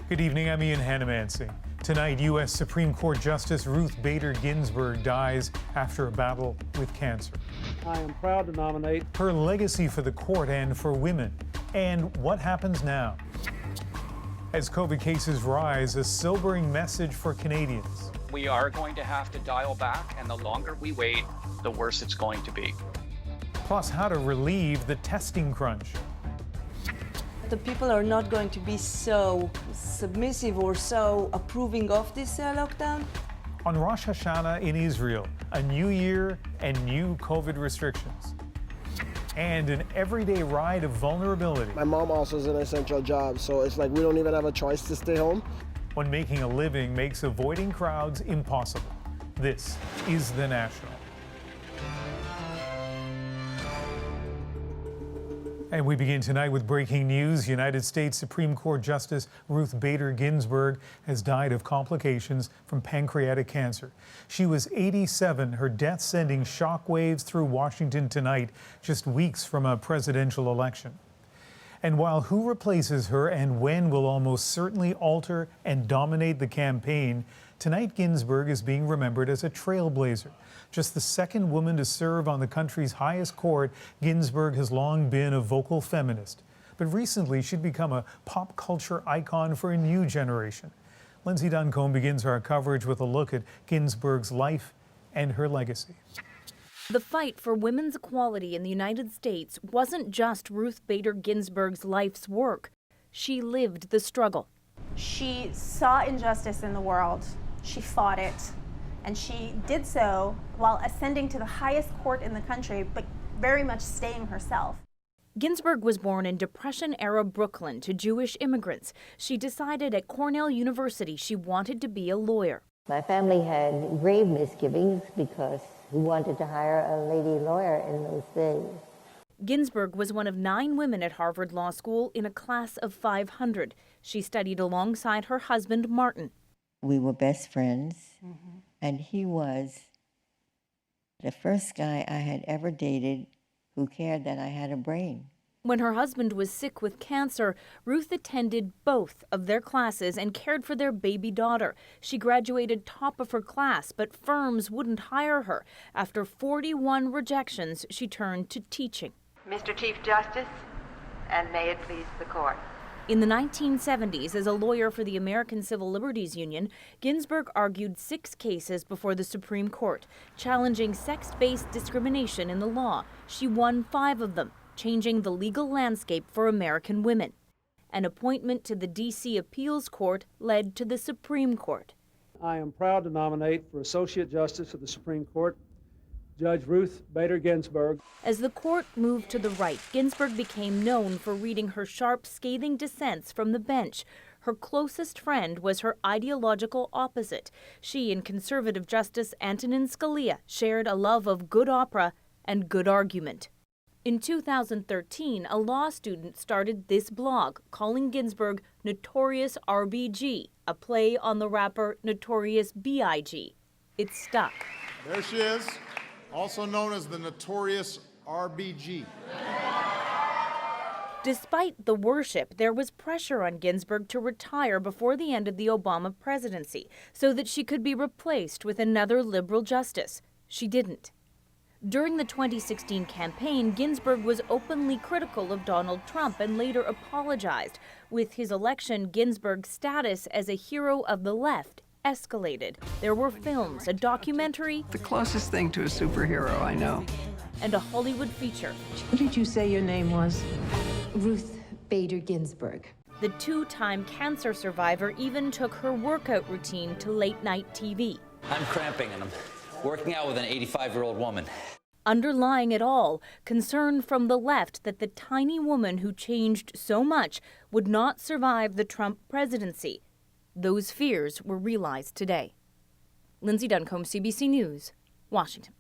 Good evening, I'm Ian Hanomansing. Tonight, U.S. Supreme Court Justice Ruth Bader Ginsburg dies after a battle with cancer. I am proud to nominate her legacy for the court and for women. And what happens now? As COVID cases rise, a sobering message for Canadians. We are going to have to dial back, and the longer we wait, the worse it's going to be. Plus, how to relieve the testing crunch. The people are not going to be so submissive or so approving of this lockdown. On Rosh Hashanah in Israel, a new year and new COVID restrictions. And an everyday ride of vulnerability. My mom also is an essential job, so it's like we don't even have a choice to stay home. When making a living makes avoiding crowds impossible. This is The National. And we begin tonight with breaking news. United States Supreme Court Justice Ruth Bader Ginsburg has died of complications from pancreatic cancer. She was 87, her death sending shockwaves through Washington tonight, just weeks from a presidential election. And while who replaces her and when will almost certainly alter and dominate the campaign, tonight Ginsburg is being remembered as a trailblazer. Just the second woman to serve on the country's highest court, Ginsburg has long been a vocal feminist. But recently, she'd become a pop culture icon for a new generation. Lindsay Duncombe begins our coverage with a look at Ginsburg's life and her legacy. The fight for women's equality in the United States wasn't just Ruth Bader Ginsburg's life's work. She lived the struggle. She saw injustice in the world. She fought it. And she did so while ascending to the highest court in the country, but very much staying herself. Ginsburg was born in Depression-era Brooklyn to Jewish immigrants. She decided at Cornell University she wanted to be a lawyer. My family had grave misgivings because who wanted to hire a lady lawyer in those days? Ginsburg was one of 9 women at Harvard Law School in a class of 500. She studied alongside her husband, Martin. We were best friends. And he was the first guy I had ever dated who cared that I had a brain. When her husband was sick with cancer, Ruth attended both of their classes and cared for their baby daughter. She graduated top of her class, but firms wouldn't hire her. After 41 rejections, she turned to teaching. Mr. Chief Justice, and may it please the court. In the 1970s, as a lawyer for the American Civil Liberties Union, Ginsburg argued 6 cases before the Supreme Court, challenging sex-based discrimination in the law. She won 5 of them, changing the legal landscape for American women. An appointment to the D.C. Appeals Court led to the Supreme Court. I am proud to nominate for Associate Justice of the Supreme Court Judge Ruth Bader Ginsburg. As the court moved to the right, Ginsburg became known for reading her sharp, scathing dissents from the bench. Her closest friend was her ideological opposite. She and conservative Justice Antonin Scalia shared a love of good opera and good argument. In 2013, a law student started this blog, calling Ginsburg Notorious RBG, a play on the rapper Notorious B.I.G. It stuck. There she is, also known as the Notorious RBG. Despite the worship, there was pressure on Ginsburg to retire before the end of the Obama presidency so that she could be replaced with another liberal justice. She didn't. During the 2016 campaign, Ginsburg was openly critical of Donald Trump and later apologized. With his election, Ginsburg's status as a hero of the left escalated. There were films, a documentary, the closest thing to a superhero I know, and a Hollywood feature. What did you say your name was? Ruth Bader Ginsburg. The 2-time cancer survivor even took her workout routine to late-night TV. I'm cramping and I'm working out with an 85-year-old woman. Underlying it all, concern from the left that the tiny woman who changed so much would not survive the Trump presidency. Those fears were realized today. Lindsay Duncombe, CBC News, Washington.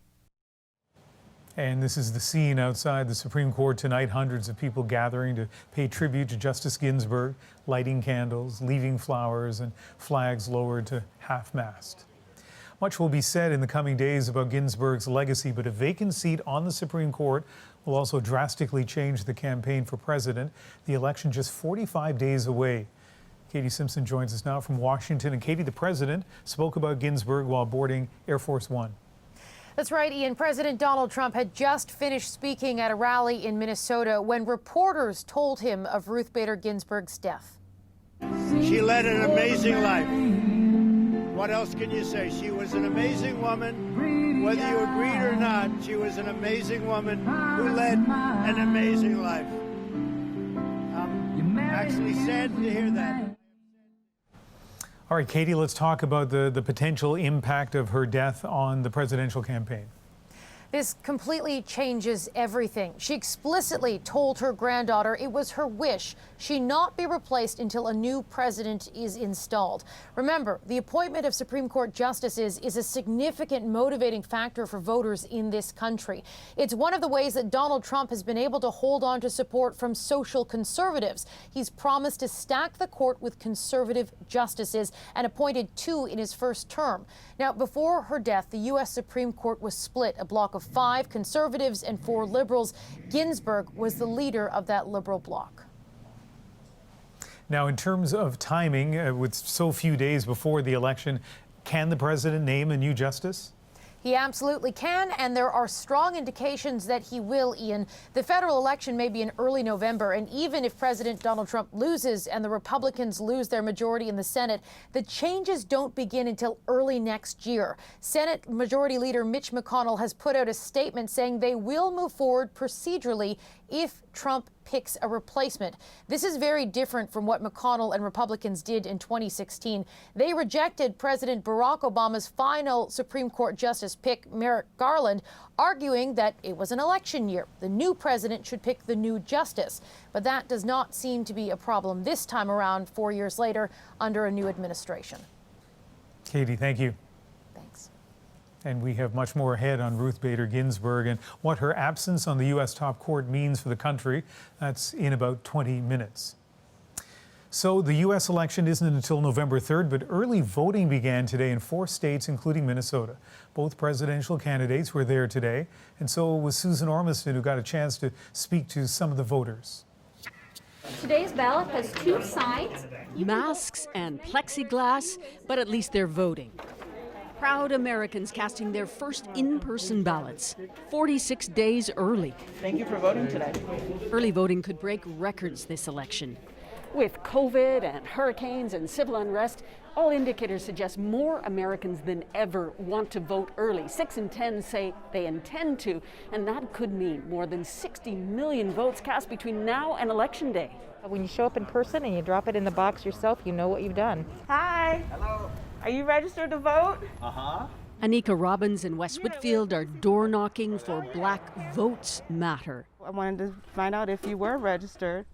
And this is the scene outside the Supreme Court tonight. Hundreds of people gathering to pay tribute to Justice Ginsburg, lighting candles, leaving flowers, and flags lowered to half-mast. Much will be said in the coming days about Ginsburg's legacy, but a vacant seat on the Supreme Court will also drastically change the campaign for president. The election just 45 days away. Katie Simpson joins us now from Washington. And Katie, the president spoke about Ginsburg while boarding Air Force One. That's right, Ian. President Donald Trump had just finished speaking at a rally in Minnesota when reporters told him of Ruth Bader Ginsburg's death. She led an amazing life. What else can you say? She was an amazing woman. Whether you agreed or not, she was an amazing woman who led an amazing life. I'm actually sad to hear that. All right, Katie, let's talk about the potential impact of her death on the presidential campaign. This completely changes everything. She explicitly told her granddaughter it was her wish she not be replaced until a new president is installed. Remember, the appointment of Supreme Court justices is a significant motivating factor for voters in this country. It's one of the ways that Donald Trump has been able to hold on to support from social conservatives. He's promised to stack the court with conservative justices and appointed 2 in his first term. Now, before her death, the U.S. Supreme Court was split, a bloc of 5 conservatives and 4 liberals. Ginsburg was the leader of that liberal bloc. Now, in terms of timing, with so few days before the election, can the president name a new justice? He absolutely can, and there are strong indications that he will, Ian. The federal election may be in early November, and even if President Donald Trump loses and the Republicans lose their majority in the Senate, the changes don't begin until early next year. Senate Majority Leader Mitch McConnell has put out a statement saying they will move forward procedurally if Trump picks a replacement. This is very different from what McConnell and Republicans did in 2016. They rejected President Barack Obama's final Supreme Court justice pick, Merrick Garland, arguing that it was an election year. The new president should pick the new justice. But that does not seem to be a problem this time around, 4 years later, under a new administration. Katie, thank you. Thanks. And we have much more ahead on Ruth Bader Ginsburg and what her absence on the U.S. top court means for the country. That's in about 20 minutes. So the U.S. election isn't until November 3rd, but early voting began today in 4 states, including Minnesota. Both presidential candidates were there today, and so was Susan Ormiston, who got a chance to speak to some of the voters. Today's ballot has 2 sides. Masks and plexiglass, but at least they're voting. Proud Americans casting their first in-person ballots, 46 days early. Thank you for voting today. Early voting could break records this election. With COVID and hurricanes and civil unrest, all indicators suggest more Americans than ever want to vote early. 6 in 10 say they intend to, and that could mean more than 60 million votes cast between now and Election Day. When you show up in person and you drop it in the box yourself, you know what you've done. Hi. Hello. Are you registered to vote? Uh-huh. Anika Robbins and West Whitfield are door knocking for Black Votes Matter. I wanted to find out if you were registered.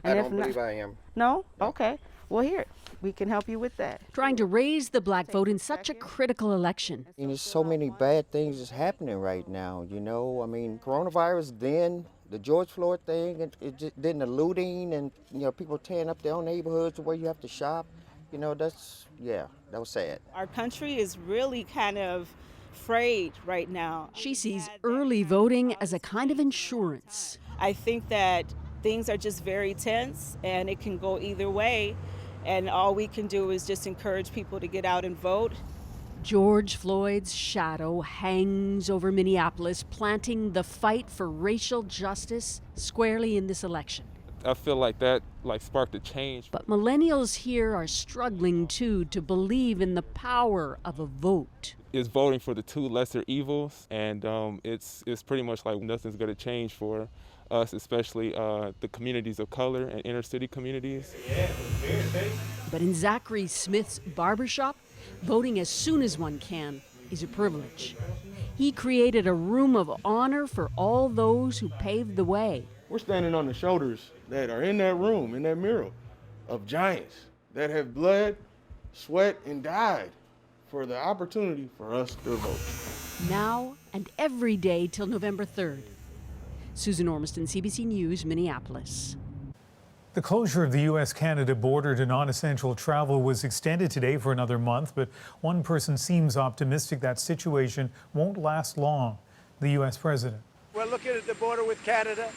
And I don't believe I am. No? Okay. Well, here, we can help you with that. Trying to raise the black vote in such a critical election. And there's so many bad things that's happening right now, you know. I mean, coronavirus, then the George Floyd thing, then the looting and, you know, people tearing up their own neighborhoods where you have to shop. You know, that was sad. Our country is really kind of frayed right now. She sees early voting as a kind of insurance. I think that things are just very tense and it can go either way. And all we can do is just encourage people to get out and vote. George Floyd's shadow hangs over Minneapolis, planting the fight for racial justice squarely in this election. I feel like that sparked a change. But millennials here are struggling too to believe in the power of a vote. It's voting for the 2 lesser evils, and it's pretty much like nothing's going to change for us, especially the communities of color and inner city communities. But in Zachary Smith's barbershop, voting as soon as one can is a privilege. He created a room of honor for all those who paved the way. We're standing on the shoulders that are in that room, in that mural, of giants that have bled, sweat, and died for the opportunity for us to vote. Now and every day till November 3rd. Susan Ormiston, CBC News, Minneapolis. The closure of the U.S.-Canada border to non-essential travel was extended today for another month, but one person seems optimistic that situation won't last long. The U.S. president. We're looking at the border with Canada.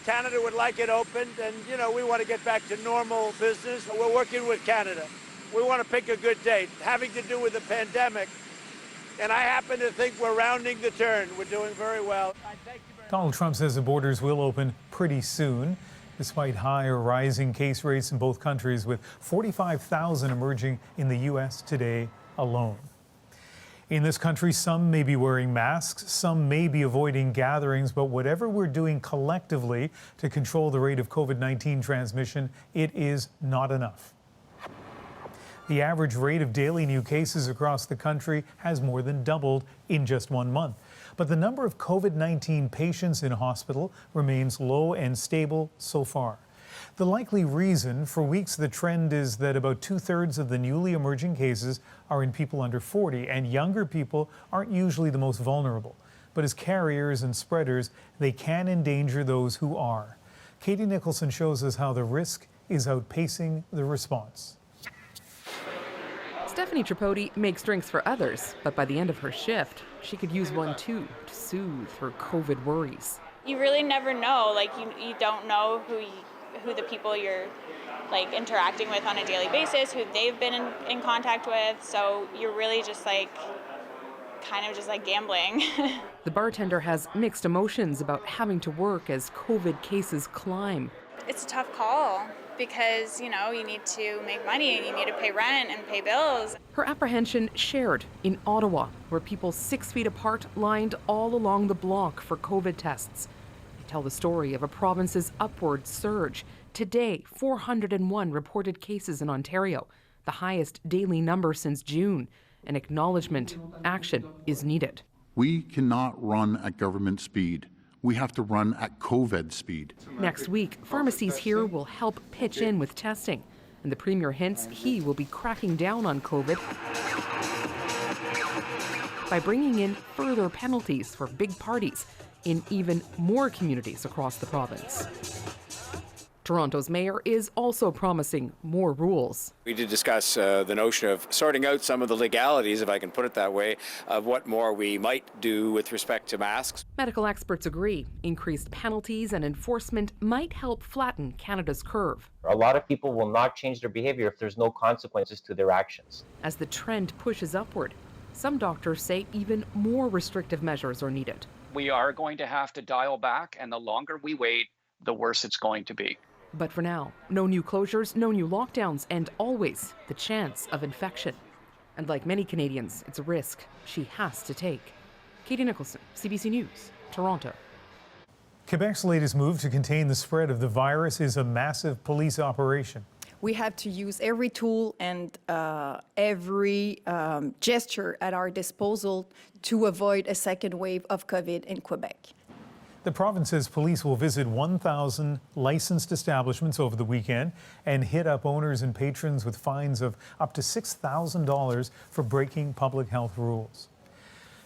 Canada would like it opened, and, you know, we want to get back to normal business. We're working with Canada. We want to pick a good date, having to do with the pandemic. And I happen to think we're rounding the turn. We're doing very well. Donald Trump says the borders will open pretty soon, despite high or rising case rates in both countries, with 45,000 emerging in the U.S. today alone. In this country, some may be wearing masks, some may be avoiding gatherings, but whatever we're doing collectively to control the rate of COVID-19 transmission, it is not enough. The average rate of daily new cases across the country has more than doubled in just 1 month. But the number of COVID-19 patients in hospital remains low and stable so far. The likely reason, for weeks the trend is that about 2/3 of the newly emerging cases are in people under 40, and younger people aren't usually the most vulnerable. But as carriers and spreaders, they can endanger those who are. Katie Nicholson shows us how the risk is outpacing the response. Stephanie Tripodi makes drinks for others, but by the end of her shift, she could use one too to soothe her COVID worries. You really never know, like you don't know who the people you're like interacting with on a daily basis, who they've been in contact with, so you're really just like kind of just like gambling. The bartender has mixed emotions about having to work as COVID cases climb. It's a tough call because, you know, you need to make money and you need to pay rent and pay bills. Her apprehension shared in Ottawa, where people 6 feet apart lined all along the block for COVID tests. They tell the story of a province's upward surge. Today, 401 reported cases in Ontario, the highest daily number since June. An acknowledgement action is needed. We cannot run at government speed. We have to run at COVID speed. Next week, pharmacies here will help pitch in with testing. And the Premier hints he will be cracking down on COVID by bringing in further penalties for big parties in even more communities across the province. Toronto's mayor is also promising more rules. We did discuss the notion of sorting out some of the legalities, if I can put it that way, of what more we might do with respect to masks. Medical experts agree increased penalties and enforcement might help flatten Canada's curve. A lot of people will not change their behavior if there's no consequences to their actions. As the trend pushes upward, some doctors say even more restrictive measures are needed. We are going to have to dial back, and the longer we wait, the worse it's going to be. But for now, no new closures, no new lockdowns, and always the chance of infection. And like many Canadians, it's a risk she has to take. Katie Nicholson, CBC News, Toronto. Quebec's latest move to contain the spread of the virus is a massive police operation. We have to use every tool and every gesture at our disposal to avoid a second wave of COVID in Quebec. The province's police will visit 1,000 licensed establishments over the weekend and hit up owners and patrons with fines of up to $6,000 for breaking public health rules.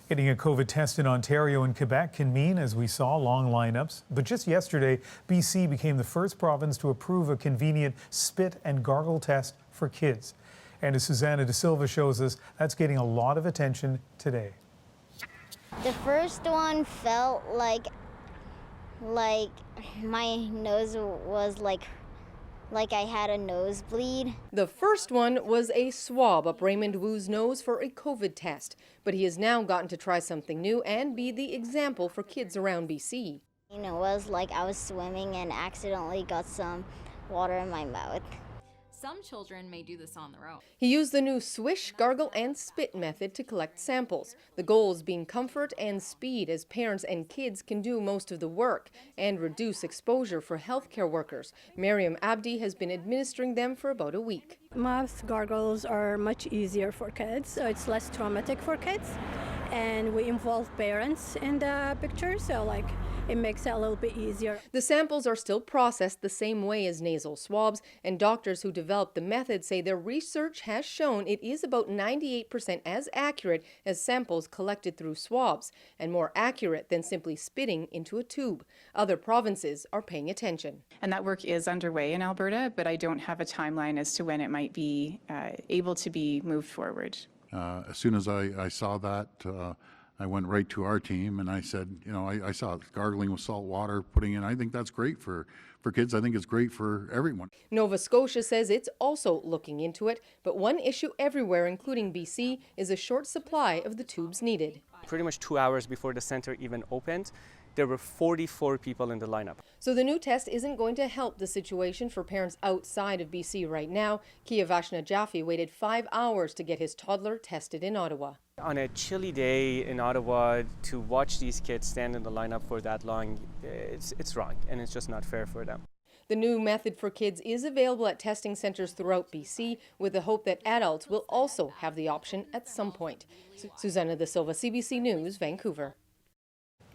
Getting a COVID test in Ontario and Quebec can mean, as we saw, long lineups. But just yesterday, BC became the first province to approve a convenient spit and gargle test for kids. And as Susanna De Silva shows us, that's getting a lot of attention today. The first one felt like my nose was like I had a nosebleed. The first one was a swab up Raymond Wu's nose for a COVID test, but he has now gotten to try something new and be the example for kids around BC. You know, it was like I was swimming and accidentally got some water in my mouth. Some children may do this on their own. He used the new swish, gargle, and spit method to collect samples. The goals being comfort and speed, as parents and kids can do most of the work, and reduce exposure for healthcare workers. Mariam Abdi has been administering them for about a week. Mouth gargles are much easier for kids, so it's less traumatic for kids. And we involve parents in the picture, so it makes it a little bit easier. The samples are still processed the same way as nasal swabs, and doctors who developed the method say their research has shown it is about 98% as accurate as samples collected through swabs, and more accurate than simply spitting into a tube. Other provinces are paying attention. And that work is underway in Alberta, but I don't have a timeline as to when it might be able to be moved forward. As soon as I saw that, I went right to our team and I said, I saw gargling with salt water, putting in. I think that's great for kids. I think it's great for everyone. Nova Scotia says it's also looking into it, but one issue everywhere, including BC, is a short supply of the tubes needed. Pretty much 2 hours before the center even opened, there were 44 people in the lineup. So the new test isn't going to help the situation for parents outside of BC right now. Kiyavashna Jaffe waited 5 hours to get his toddler tested in Ottawa. On a chilly day in Ottawa, to watch these kids stand in the lineup for that long, it's wrong, and it's just not fair for them. The new method for kids is available at testing centres throughout BC, with the hope that adults will also have the option at some point. Susanna De Silva, CBC News, Vancouver.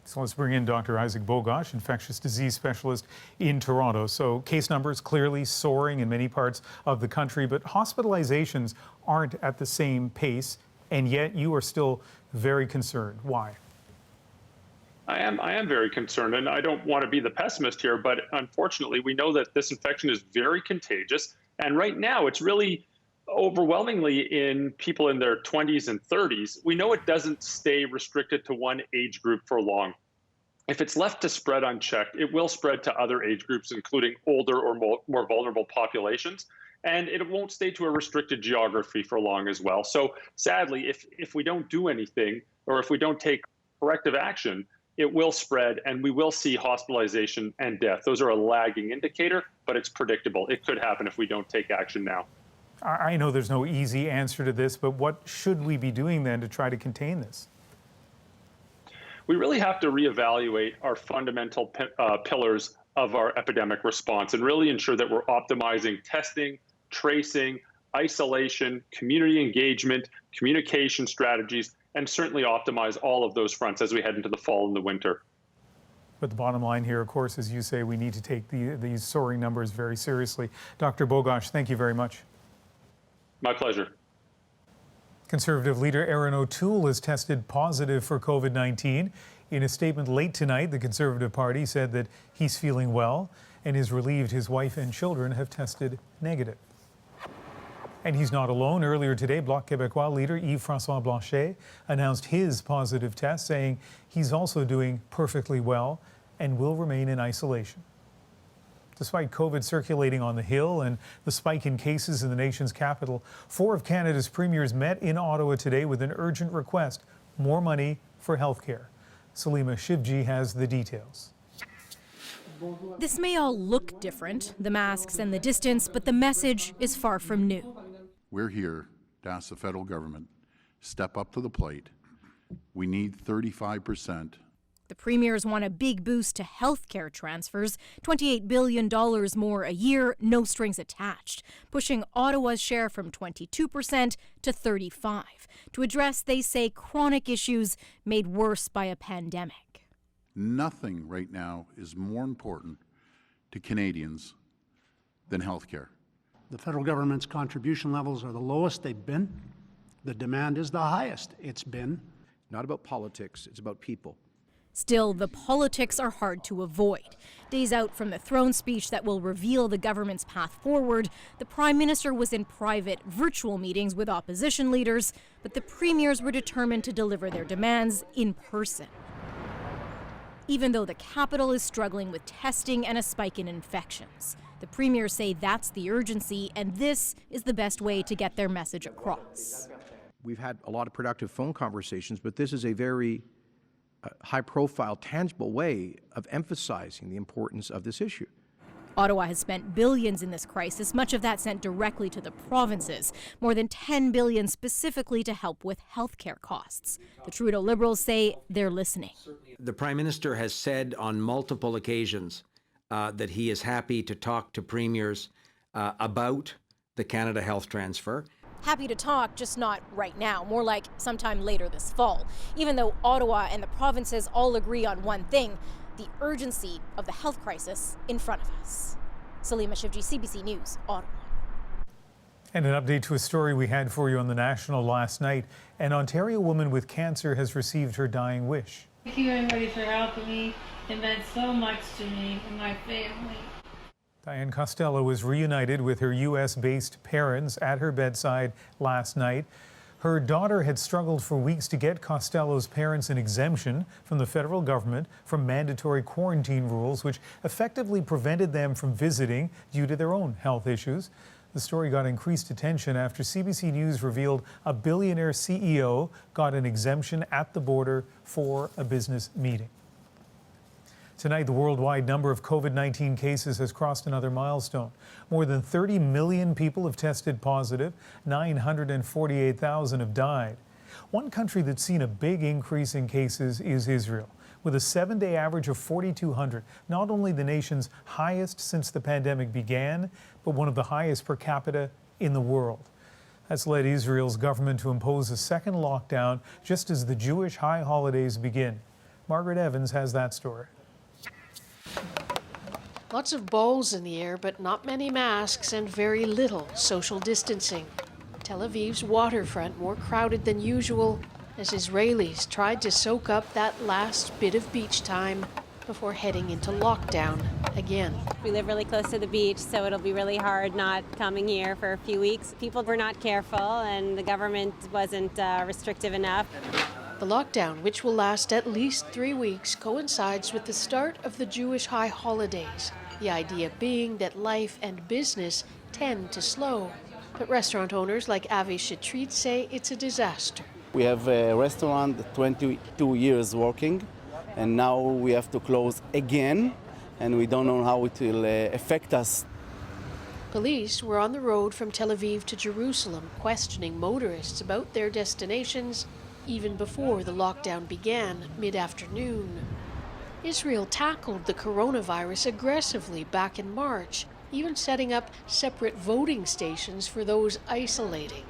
So let's bring in Dr. Isaac Bogash, infectious disease specialist in Toronto. So case numbers clearly soaring in many parts of the country, but hospitalizations aren't at the same pace, and yet you are still very concerned. Why? I am very concerned, and I don't want to be the pessimist here, but unfortunately we know that this infection is very contagious, and right now it's really overwhelmingly in people in their 20s and 30s. We know it doesn't stay restricted to one age group for long. If it's left to spread unchecked, it will spread to other age groups, including older or more vulnerable populations, and it won't stay to a restricted geography for long as well. So sadly, if we don't do anything, or if we don't take corrective action, it will spread and we will see hospitalization and death. Those are a lagging indicator, but it's predictable. It could happen if we don't take action now. I know there's no easy answer to this, but what should we be doing then to try to contain this? We really have to reevaluate our fundamental pillars of our epidemic response and really ensure that we're optimizing testing, tracing, isolation, community engagement, communication strategies, and certainly optimize all of those fronts as we head into the fall and the winter. But the bottom line here, of course, as you say, we need to take these soaring numbers very seriously. Dr. Bogash, thank you very much. My pleasure. Conservative leader Erin OToole has tested positive for COVID-19. In a statement late tonight, the Conservative Party said that he's feeling well and is relieved his wife and children have tested negative. And he's not alone. Earlier today, Bloc Québécois leader Yves-François Blanchet announced his positive test, saying he's also doing perfectly well and will remain in isolation. Despite COVID circulating on the Hill and the spike in cases in the nation's capital, 4 of Canada's premiers met in Ottawa today with an urgent request: more money for health care. Salima Shivji has the details. This may all look different, the masks and the distance, but the message is far from new. We're here to ask the federal government, step up to the plate. We need 35%. The premiers want a big boost to health care transfers, $28 billion more a year, no strings attached, pushing Ottawa's share from 22% to 35%, to address, they say, chronic issues made worse by a pandemic. Nothing right now is more important to Canadians than health care. The federal government's contribution levels are the lowest they've been. The demand is the highest it's been. Not about politics, it's about people. Still, the politics are hard to avoid. Days out from the throne speech that will reveal the government's path forward, the Prime Minister was in private, virtual meetings with opposition leaders, but the premiers were determined to deliver their demands in person. Even though the capital is struggling with testing and a spike in infections, the premiers say that's the urgency, and this is the best way to get their message across. We've had a lot of productive phone conversations, but this is a very high-profile, tangible way of emphasizing the importance of this issue. Ottawa has spent billions in this crisis, much of that sent directly to the provinces, more than $10 billion specifically to help with healthcare costs. The Trudeau Liberals say they're listening. The Prime Minister has said on multiple occasions that he is happy to talk to premiers about the Canada Health Transfer. Happy to talk, just not right now, more like sometime later this fall. Even though Ottawa and the provinces all agree on one thing, the urgency of the health crisis in front of us. Salima Shivji, CBC News, Ottawa. And an update to a story we had for you on the National last night. An Ontario woman with cancer has received her dying wish. Thank you, everybody, for helping me. It meant so much to me and my family. Diane Costello was reunited with her U.S.-based parents at her bedside last night. Her daughter had struggled for weeks to get Costello's parents an exemption from the federal government from mandatory quarantine rules, which effectively prevented them from visiting due to their own health issues. The story got increased attention after CBC News revealed a billionaire CEO got an exemption at the border for a business meeting. Tonight, the worldwide number of COVID-19 cases has crossed another milestone. More than 30 million people have tested positive, 948,000 have died. One country that's seen a big increase in cases is Israel, with a 7-day average of 4,200, not only the nation's highest since the pandemic began, but one of the highest per capita in the world. That's led Israel's government to impose a second lockdown just as the Jewish high holidays begin. Margaret Evans has that story. Lots of balls in the air, but not many masks and very little social distancing. Tel Aviv's waterfront more crowded than usual as Israelis tried to soak up that last bit of beach time before heading into lockdown again. We live really close to the beach, so it'll be really hard not coming here for a few weeks. People were not careful and the government wasn't restrictive enough. The lockdown, which will last at least 3 weeks, coincides with the start of the Jewish high holidays. The idea being that life and business tend to slow. But restaurant owners like Avi Shetrit say it's a disaster. We have a restaurant 22 years working, and now we have to close again, and we don't know how it will affect us. Police were on the road from Tel Aviv to Jerusalem, questioning motorists about their destinations even before the lockdown began mid-afternoon. Israel tackled the coronavirus aggressively back in March, even setting up separate voting stations for those isolating.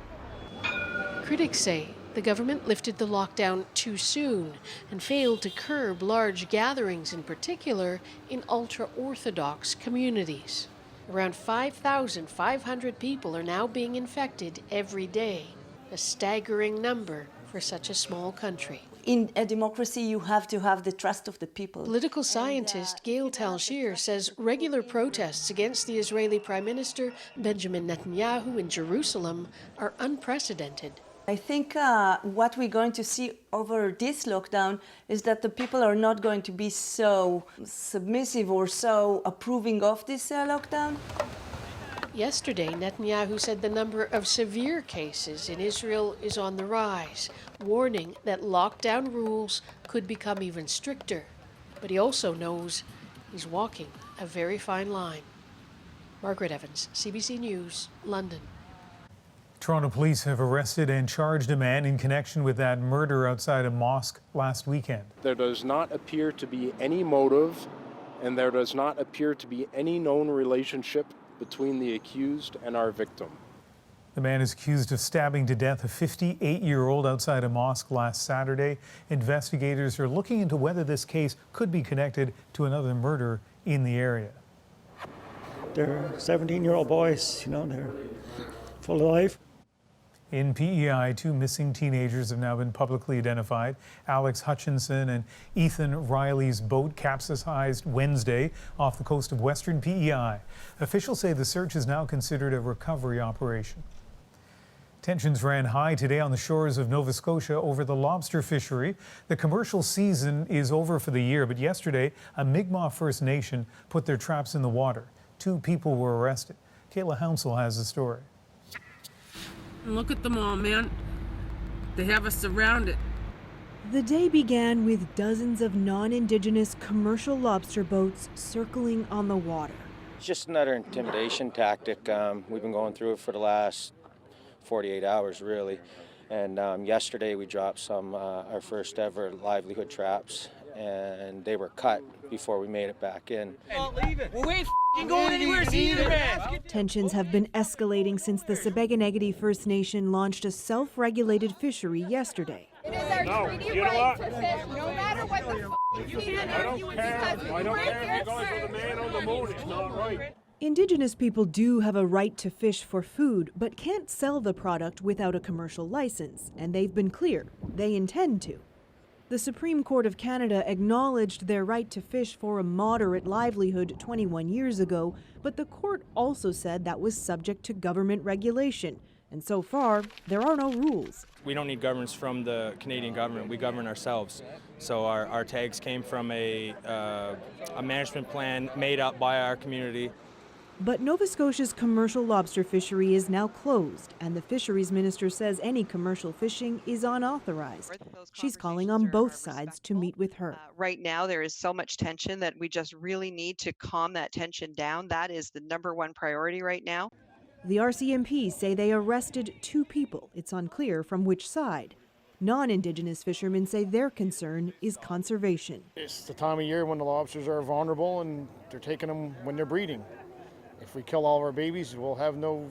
Critics say the government lifted the lockdown too soon and failed to curb large gatherings, in particular in ultra-Orthodox communities. Around 5,500 people are now being infected every day, a staggering number for such a small country. In a democracy, you have to have the trust of the people. Political scientist Gail Talshir says regular protests against the Israeli Prime Minister Benjamin Netanyahu in Jerusalem are unprecedented. I think what we're going to see over this lockdown is that the people are not going to be so submissive or so approving of this lockdown. Yesterday, Netanyahu said the number of severe cases in Israel is on the rise, warning that lockdown rules could become even stricter. But he also knows he's walking a very fine line. Margaret Evans, CBC News, London. Toronto police have arrested and charged a man in connection with that murder outside a mosque last weekend. There does not appear to be any motive, and there does not appear to be any known relationship between the accused and our victim. The man is accused of stabbing to death a 58-year-old outside a mosque last Saturday. Investigators are looking into whether this case could be connected to another murder in the area. They're 17-year-old boys, they're full of life. In PEI, 2 missing teenagers have now been publicly identified. Alex Hutchinson and Ethan Riley's boat capsized Wednesday off the coast of western PEI. Officials say the search is now considered a recovery operation. Tensions ran high today on the shores of Nova Scotia over the lobster fishery. The commercial season is over for the year, but yesterday a Migma First Nation put their traps in the water. 2 people were arrested. Kayla Hounsel has the story. Look at them all, man. They have us surrounded. The day began with dozens of non-Indigenous commercial lobster boats circling on the water. It's just another intimidation tactic. We've been going through it for the last 48 hours, really. And yesterday we dropped our first ever livelihood traps, and they were cut before we made it back in. We ain't going anywhere either, man. Tensions have been escalating since the Sept First Nation launched a self-regulated fishery yesterday. It is our treaty right to fish, no matter what the you can't argue with because I don't care if you're going for the man on the moon. It's not right. Indigenous people do have a right to fish for food, but can't sell the product without a commercial license, and they've been clear they intend to. The Supreme Court of Canada acknowledged their right to fish for a moderate livelihood 21 years ago, but the court also said that was subject to government regulation, And so far, there are no rules. We don't need governance from the Canadian government. We govern ourselves. So our tags came from a management plan made up by our community. But Nova Scotia's commercial lobster fishery is now closed, and the fisheries minister says any commercial fishing is unauthorized. She's calling on both sides to meet with her. Right now, there is so much tension that we just really need to calm that tension down. That is the #1 priority right now. The RCMP say they arrested 2 people. It's unclear from which side. Non-Indigenous fishermen say their concern is conservation. It's the time of year when the lobsters are vulnerable and they're taking them when they're breeding. If we kill all of our babies, we'll have no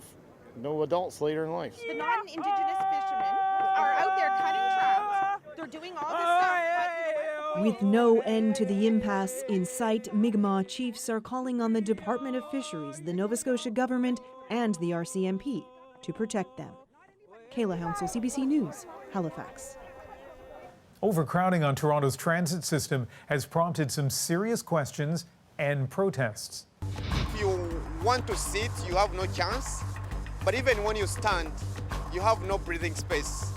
adults later in life. The non-Indigenous fishermen are out there cutting trout. They're doing all this stuff. With no end to the impasse in sight, Migma chiefs are calling on the Department of Fisheries, the Nova Scotia government, and the RCMP to protect them. Kayla Hounsell, CBC News, Halifax. Overcrowding on Toronto's transit system has prompted some serious questions and protests. If you want to sit, you have no chance. But even when you stand, you have no breathing space.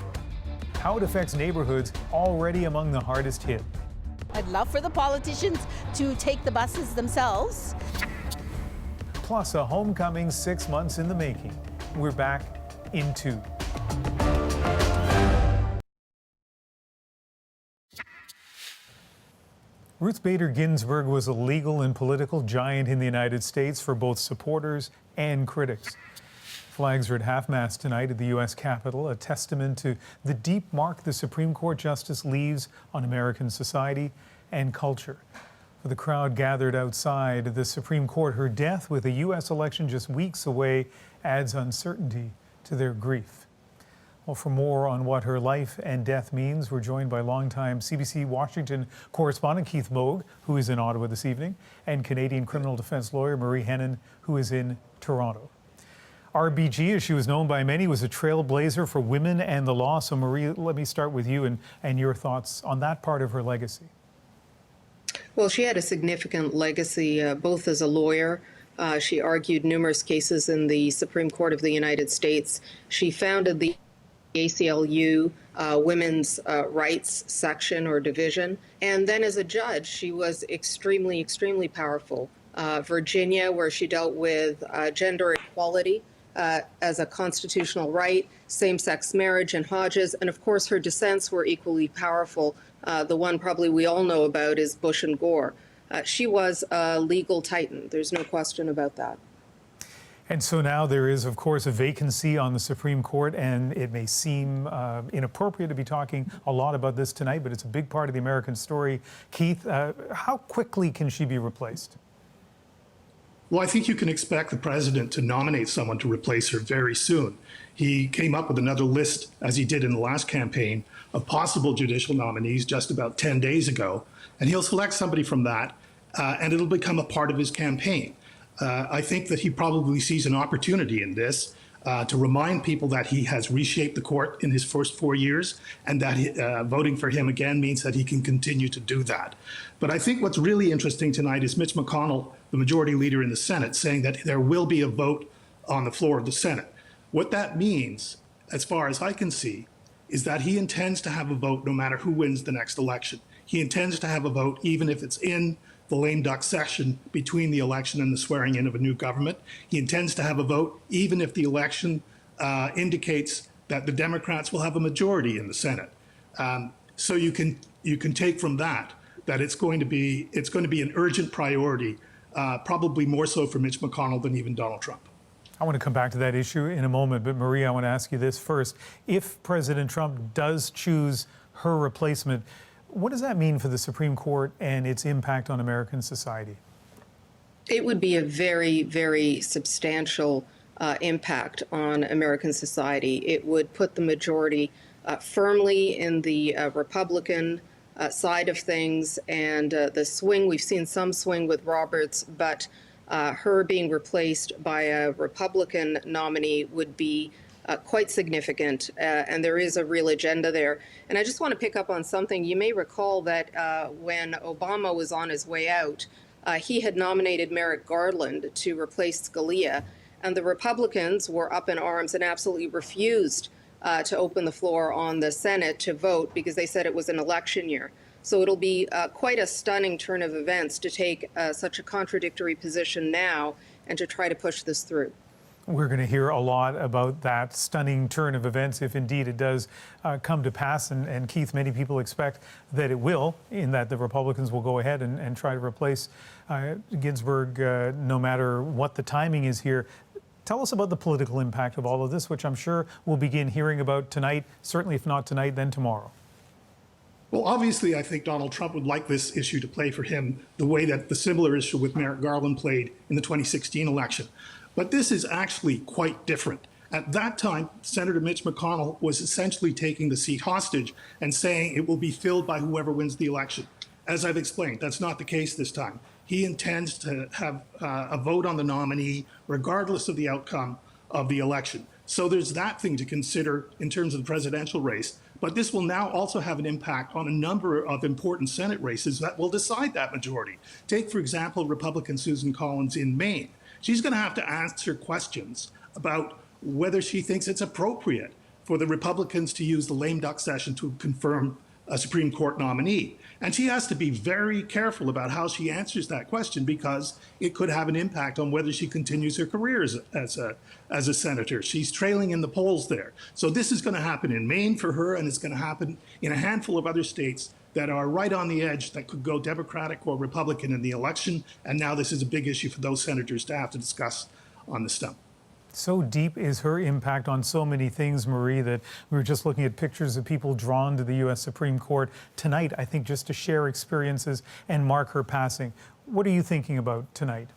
How it affects neighborhoods already among the hardest hit. I'd love for the politicians to take the buses themselves. Plus, a homecoming 6 months in the making. We're back in 2. Ruth Bader Ginsburg was a legal and political giant in the United States for both supporters and critics. Flags are at half-mast tonight at the U.S. Capitol, a testament to the deep mark the Supreme Court justice leaves on American society and culture. For the crowd gathered outside the Supreme Court, her death with a U.S. election just weeks away adds uncertainty to their grief. Well, for more on what her life and death means, we're joined by longtime CBC Washington correspondent Keith Moog, who is in Ottawa this evening, and Canadian criminal defense lawyer Marie Henein, who is in Toronto. RBG, as she was known by many, was a trailblazer for women and the law. So Marie, let me start with you and your thoughts on that part of her legacy. Well, she had a significant legacy, both as a lawyer. She argued numerous cases in the Supreme Court of the United States. She founded the ACLU Women's Rights Section or Division. And then as a judge, she was extremely powerful. Virginia, where she dealt with gender equality as a constitutional right, same-sex marriage in Hodges, and of course her dissents were equally powerful. The one probably we all know about is Bush and Gore. She was a legal titan. There's no question about that. And so now there is, of course, a vacancy on the Supreme Court, and it may seem inappropriate to be talking a lot about this tonight, but it's a big part of the American story. Keith, how quickly can she be replaced? Well, I think you can expect the president to nominate someone to replace her very soon. He came up with another list, as he did in the last campaign, of possible judicial nominees just about 10 days ago, and he'll select somebody from that, and it'll become a part of his campaign. I think that he probably sees an opportunity in this to remind people that he has reshaped the court in his first 4 years, and that voting for him again means that he can continue to do that. But I think what's really interesting tonight is Mitch McConnell, the majority leader in the Senate, saying that there will be a vote on the floor of the Senate. What that means, as far as I can see, is that he intends to have a vote no matter who wins the next election. He intends to have a vote even if it's in the lame duck session between the election and the swearing in of a new government. He intends to have a vote even if the election indicates that the Democrats will have a majority in the Senate. So you can take from that it's going to be an urgent priority, probably more so for Mitch McConnell than even Donald Trump. I want to come back to that issue in a moment, but Marie, I want to ask you this first. If President Trump does choose her replacement, what does that mean for the Supreme Court and its impact on American society? It would be a very substantial impact on American society. It would put the majority firmly in the Republican side of things, and the swing, we've seen some swing with Roberts, but her being replaced by a Republican nominee would be quite significant, and there is a real agenda there. And I just want to pick up on something. You may recall that when Obama was on his way out, he had nominated Merrick Garland to replace Scalia, And the Republicans were up in arms and absolutely refused to open the floor on the Senate to vote because they said it was an election year. So it'll be quite a stunning turn of events to take such a contradictory position now and to try to push this through. We're going to hear a lot about that stunning turn of events if indeed it does come to pass. And Keith, many people expect that it will, in that the Republicans will go ahead and try to replace Ginsburg no matter what the timing is here. Tell us about the political impact of all of this, which I'm sure we'll begin hearing about tonight, certainly if not tonight, then tomorrow. Well, obviously, I think Donald Trump would like this issue to play for him the way that the similar issue with Merrick Garland played in the 2016 election. But this is actually quite different. At that time, Senator Mitch McConnell was essentially taking the seat hostage and saying it will be filled by whoever wins the election. As I've explained, that's not the case this time. He intends to have a vote on the nominee regardless of the outcome of the election. So there's that thing to consider in terms of the presidential race. But this will now also have an impact on a number of important Senate races that will decide that majority. Take, for example, Republican Susan Collins in Maine. She's going to have to answer questions about whether she thinks it's appropriate for the Republicans to use the lame duck session to confirm a Supreme Court nominee. And she has to be very careful about how she answers that question because it could have an impact on whether she continues her career as a senator. She's trailing in the polls there. So this is going to happen in Maine for her, and it's going to happen in a handful of other states that are right on the edge that could go Democratic or Republican in the election. And now this is a big issue for those senators to have to discuss on the stump. So deep is her impact on so many things, Marie, that we were just looking at pictures of people drawn to the U.S. Supreme Court tonight, I think, just to share experiences and mark her passing. What are you thinking about tonight?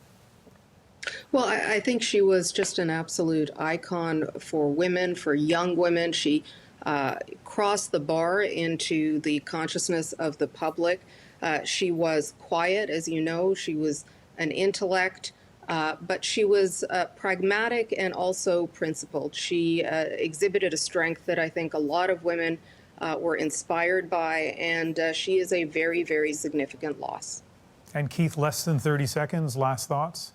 Well, I think she was just an absolute icon for women, for young women. She crossed the bar into the consciousness of the public. She was quiet, as you know. She was an intellect. But she was pragmatic and also principled. She exhibited a strength that I think a lot of women were inspired by, and she is a very, very significant loss. And Keith, less than 30 seconds, last thoughts?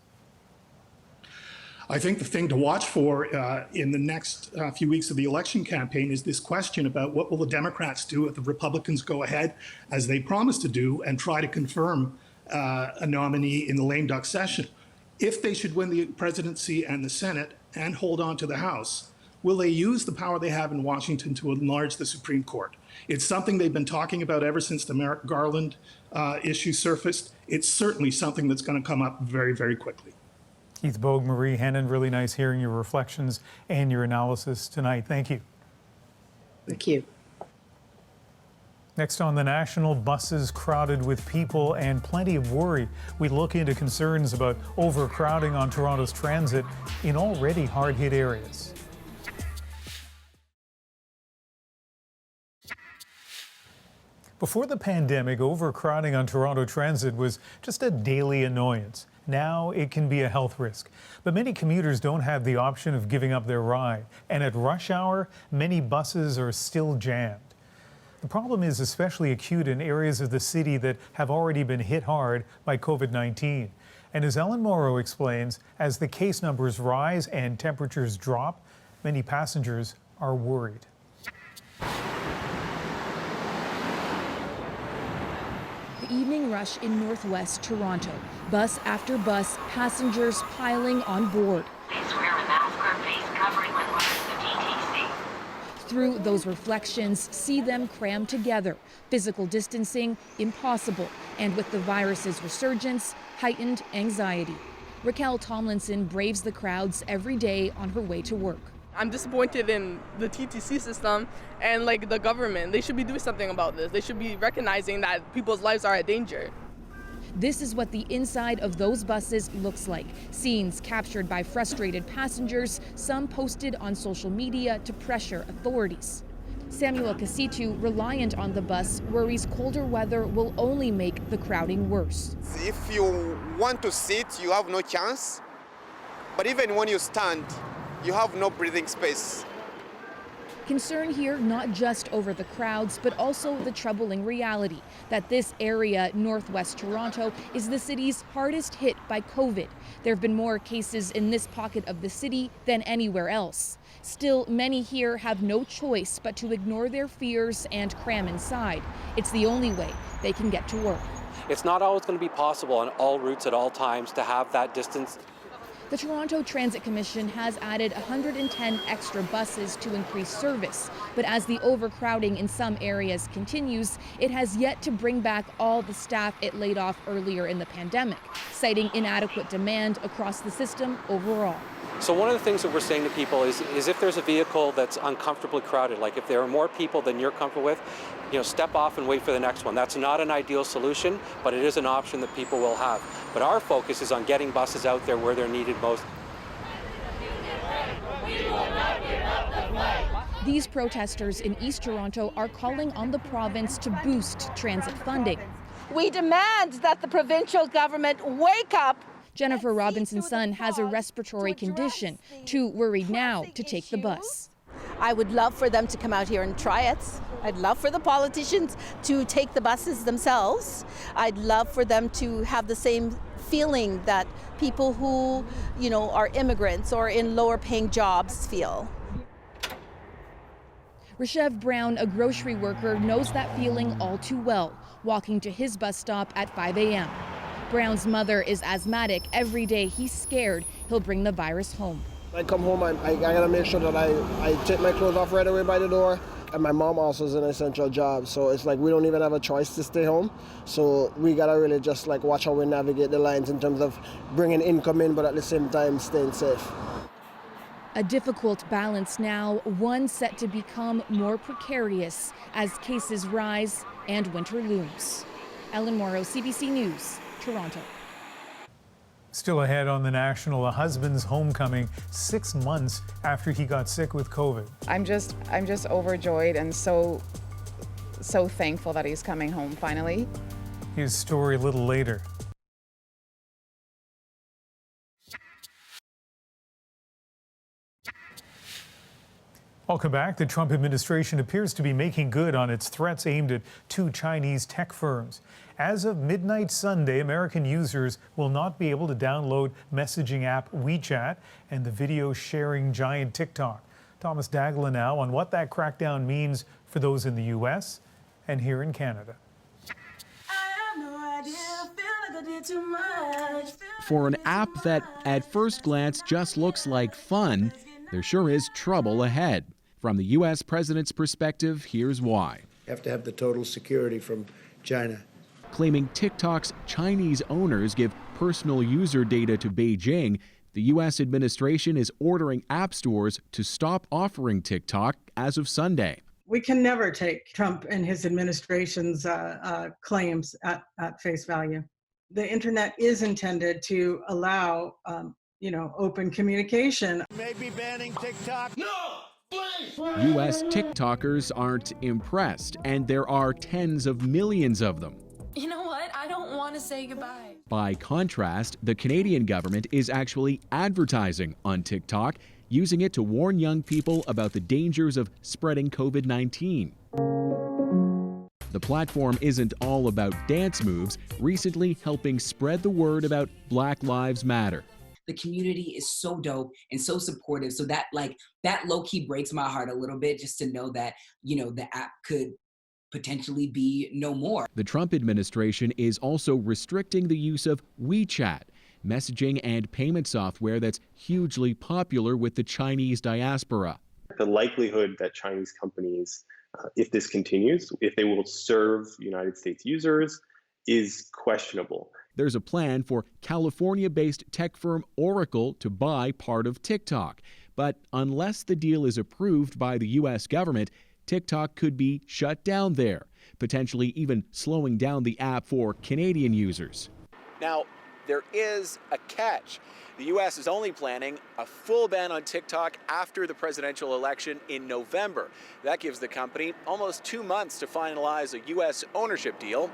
I think the thing to watch for in the next few weeks of the election campaign is this question about what will the Democrats do if the Republicans go ahead, as they promised to do, and try to confirm a nominee in the lame duck session. If they should win the presidency and the Senate and hold on to the House, will they use the power they have in Washington to enlarge the Supreme Court? It's something they've been talking about ever since the Merrick Garland issue surfaced. It's certainly something that's going to come up very, very quickly. Keith Bogue, Marie Hennon, really nice hearing your reflections and your analysis tonight. Thank you. Thank you. Next on The National, buses crowded with people and plenty of worry. We look into concerns about overcrowding on Toronto's transit in already hard-hit areas. Before the pandemic, overcrowding on Toronto transit was just a daily annoyance. Now it can be a health risk. But many commuters don't have the option of giving up their ride. And at rush hour, many buses are still jammed. The problem is especially acute in areas of the city that have already been hit hard by COVID-19. And as Ellen Morrow explains, as the case numbers rise and temperatures drop, many passengers are worried. The evening rush in northwest Toronto. Bus after bus, passengers piling on board. Please wear a mask or face covering when wearing the TTC. Through those reflections, see them crammed together. Physical distancing impossible, and with the virus's resurgence, heightened anxiety. Raquel Tomlinson braves the crowds every day on her way to work. I'm disappointed in the TTC system and the government. They should be doing something about this. They should be recognizing that people's lives are at danger. This is what the inside of those buses looks like. Scenes captured by frustrated passengers, some posted on social media to pressure authorities. Samuel Kasitu, reliant on the bus, worries colder weather will only make the crowding worse. If you want to sit, you have no chance. But even when you stand, you have no breathing space. Concern here not just over the crowds, but also the troubling reality that this area, northwest Toronto, is the city's hardest hit by COVID. There have been more cases in this pocket of the city than anywhere else. Still, many here have no choice but to ignore their fears and cram inside. It's the only way they can get to work. It's not always going to be possible on all routes at all times to have that distance. The Toronto Transit Commission has added 110 extra buses to increase service, but as the overcrowding in some areas continues, it has yet to bring back all the staff it laid off earlier in the pandemic, citing inadequate demand across the system overall. So one of the things that we're saying to people is if there's a vehicle that's uncomfortably crowded, like if there are more people than you're comfortable with, step off and wait for the next one. That's not an ideal solution, but it is an option that people will have. But our focus is on getting buses out there where they're needed most. These protesters in East Toronto are calling on the province to boost transit funding. We demand that the provincial government wake up. Jennifer Robinson's son has a respiratory condition, too worried now to take the bus. I would love for them to come out here and try it. I'd love for the politicians to take the buses themselves. I'd love for them to have the same feeling that people who, are immigrants or in lower paying jobs feel. Rashev Brown, a grocery worker, knows that feeling all too well, walking to his bus stop at 5 a.m. Brown's mother is asthmatic. Every day he's scared he'll bring the virus home. I come home, I gotta make sure that I take my clothes off right away by the door. And my mom also is an essential job, so it's like we don't even have a choice to stay home. So we gotta really just watch how we navigate the lines in terms of bringing income in, but at the same time staying safe. A difficult balance now, one set to become more precarious as cases rise and winter looms. Ellen Morrow, CBC News, Toronto. Still ahead on The National, a husband's homecoming 6 months after he got sick with COVID. I'm just overjoyed and so thankful that he's coming home finally. His story a little later. Welcome back. The Trump administration appears to be making good on its threats aimed at 2 Chinese tech firms. As of midnight Sunday, American users will not be able to download messaging app WeChat and the video sharing giant TikTok. Thomas Dagla now on what that crackdown means for those in the U.S. and here in Canada. For an app that at first glance just looks like fun, there sure is trouble ahead. From the U.S. president's perspective, here's why. You have to have the total security from China. Claiming TikTok's Chinese owners give personal user data to Beijing, the U.S. administration is ordering app stores to stop offering TikTok as of Sunday. We can never take Trump and his administration's claims at face value. The internet is intended to allow, open communication. Maybe banning TikTok. No! U.S. TikTokers aren't impressed, and there are tens of millions of them. You know what? I don't want to say goodbye. By contrast, the Canadian government is actually advertising on TikTok, using it to warn young people about the dangers of spreading COVID-19. The platform isn't all about dance moves, recently helping spread the word about Black Lives Matter. The community is so dope and so supportive. So that low-key breaks my heart a little bit, just to know that, the app could potentially be no more. The Trump administration is also restricting the use of WeChat, messaging and payment software that's hugely popular with the Chinese diaspora. The likelihood that Chinese companies, if this continues, if they will serve United States users is questionable. There's a plan for California-based tech firm Oracle to buy part of TikTok. But unless the deal is approved by the U.S. government, TikTok could be shut down there, potentially even slowing down the app for Canadian users. Now, there is a catch. The U.S. is only planning a full ban on TikTok after the presidential election in November. That gives the company almost 2 months to finalize a U.S. ownership deal.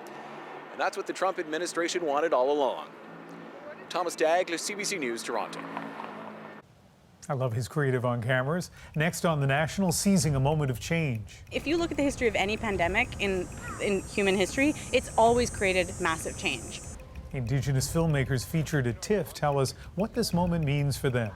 And that's what the Trump administration wanted all along. Thomas Dagla, CBC News, Toronto. I love his creative on cameras. Next on The National, seizing a moment of change. If you look at the history of any pandemic in human history, it's always created massive change. Indigenous filmmakers featured at TIFF tell us what this moment means for them.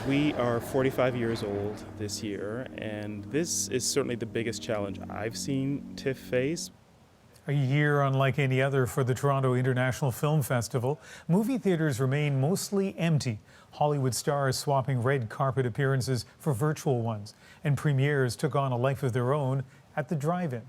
We are 45 years old this year, and this is certainly the biggest challenge I've seen TIFF face. A year unlike any other for the Toronto International Film Festival. Movie theaters remain mostly empty. Hollywood stars swapping red carpet appearances for virtual ones, and premieres took on a life of their own at the drive-in.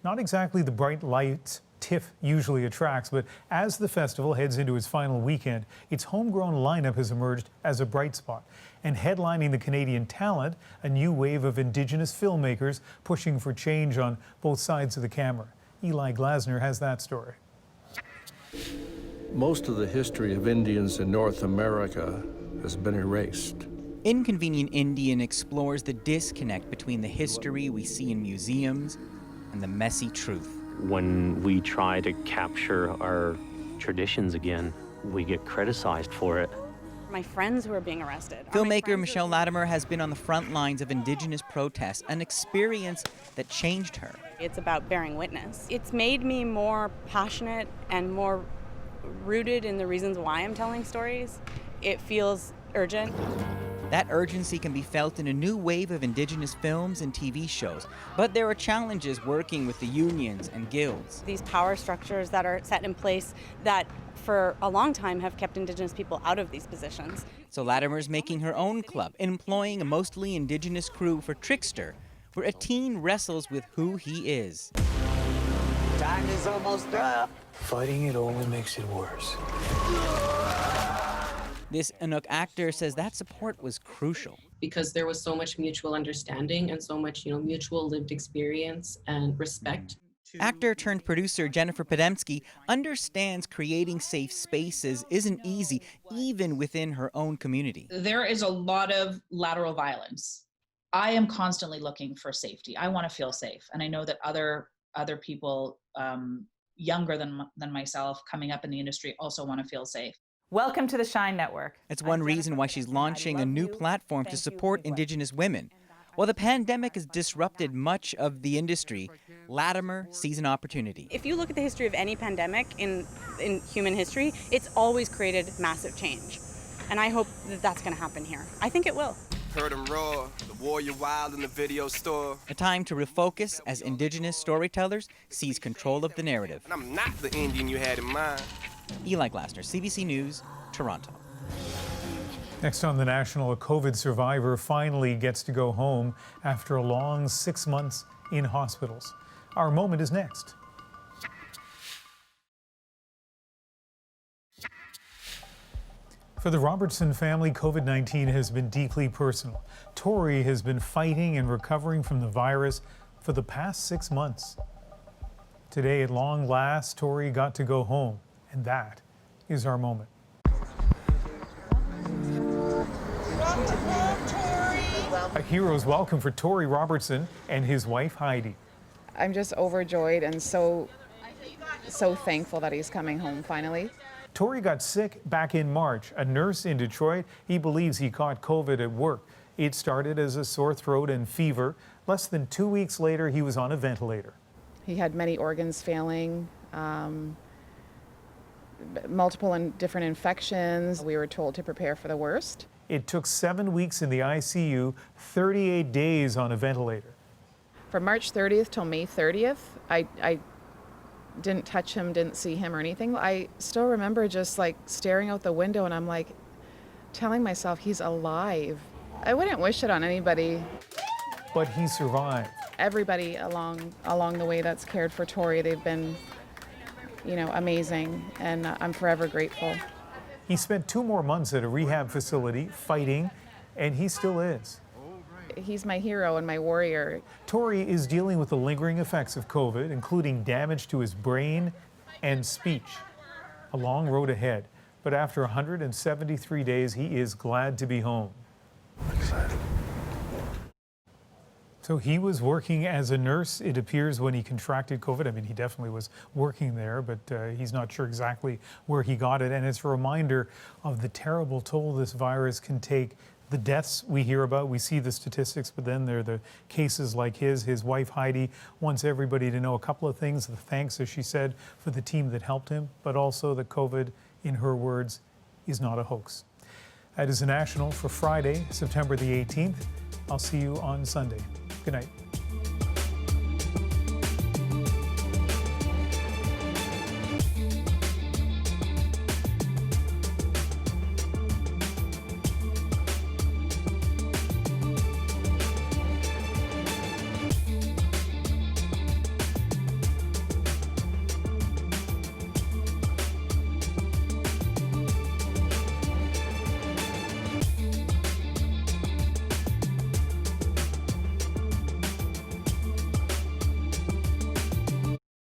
Not exactly the bright lights TIFF usually attracts, but as the festival heads into its final weekend, its homegrown lineup has emerged as a bright spot. And headlining the Canadian talent, a new wave of Indigenous filmmakers pushing for change on both sides of the camera. Eli Glasner has that story. Most of the history of Indians in North America has been erased. Inconvenient Indian explores the disconnect between the history we see in museums and the messy truth. When we try to capture our traditions again, we get criticized for it. My friends who are being arrested. Filmmaker Michelle Latimer has been on the front lines of Indigenous protests, an experience that changed her. It's about bearing witness. It's made me more passionate and more rooted in the reasons why I'm telling stories. It feels urgent. That urgency can be felt in a new wave of Indigenous films and TV shows, but there are challenges working with the unions and guilds. These power structures that are set in place that for a long time have kept Indigenous people out of these positions. So Latimer's making her own club, employing a mostly Indigenous crew for Trickster, where a teen wrestles with who he is. Time is almost up. Fighting it only makes it worse. This Inuk actor says that support was crucial. Because there was so much mutual understanding and so much, mutual lived experience and respect. Actor turned producer Jennifer Podemsky understands creating safe spaces isn't easy, even within her own community. There is a lot of lateral violence. I am constantly looking for safety. I want to feel safe. And I know that other people younger than myself coming up in the industry also want to feel safe. Welcome to the Shine Network. It's one reason why she's launching a new platform to support Indigenous women. While the pandemic has disrupted much of the industry, Latimer sees an opportunity. If you look at the history of any pandemic in human history, it's always created massive change. And I hope that that's going to happen here. I think it will. Heard him roar, the warrior wild in the video store. A time to refocus as Indigenous storytellers seize control of the narrative. And I'm not the Indian you had in mind. Eli Glasner, CBC News, Toronto. Next on The National, a COVID survivor finally gets to go home after a long 6 months in hospitals. Our moment is next. For the Robertson family, COVID-19 has been deeply personal. Tori has been fighting and recovering from the virus for the past 6 months. Today, at long last, Tori got to go home, and that is our moment. A hero's welcome for Tori Robertson and his wife, Heidi. I'm just overjoyed and so thankful that he's coming home finally. Tori got sick back in March. A nurse in Detroit, he believes he caught COVID at work. It started as a sore throat and fever. Less than 2 weeks later, he was on a ventilator. He had many organs failing, multiple and different infections. We were told to prepare for the worst. It took 7 weeks in the ICU, 38 days on a ventilator. From March 30th till May 30th, I didn't touch him, didn't see him or anything. I still remember just like staring out the window and I'm like telling myself he's alive. I wouldn't wish it on anybody. But he survived. Everybody along the way that's cared for Tori, they've been, amazing, and I'm forever grateful. He spent 2 more months at a rehab facility fighting, and he still is. He's my hero and my warrior. Tori is dealing with the lingering effects of COVID, including damage to his brain and speech. A long road ahead, but after 173 days, he is glad to be home. I'm excited. So he was working as a nurse, it appears, when he contracted COVID. I mean, he definitely was working there, but he's not sure exactly where he got it. And it's a reminder of the terrible toll this virus can take. The deaths we hear about, we see the statistics, but then there are the cases like his wife Heidi wants everybody to know a couple of things. The thanks, as she said, for the team that helped him, but also that COVID, in her words, is not a hoax. That is the National for Friday, September the 18th. I'll see you on Sunday. Good night.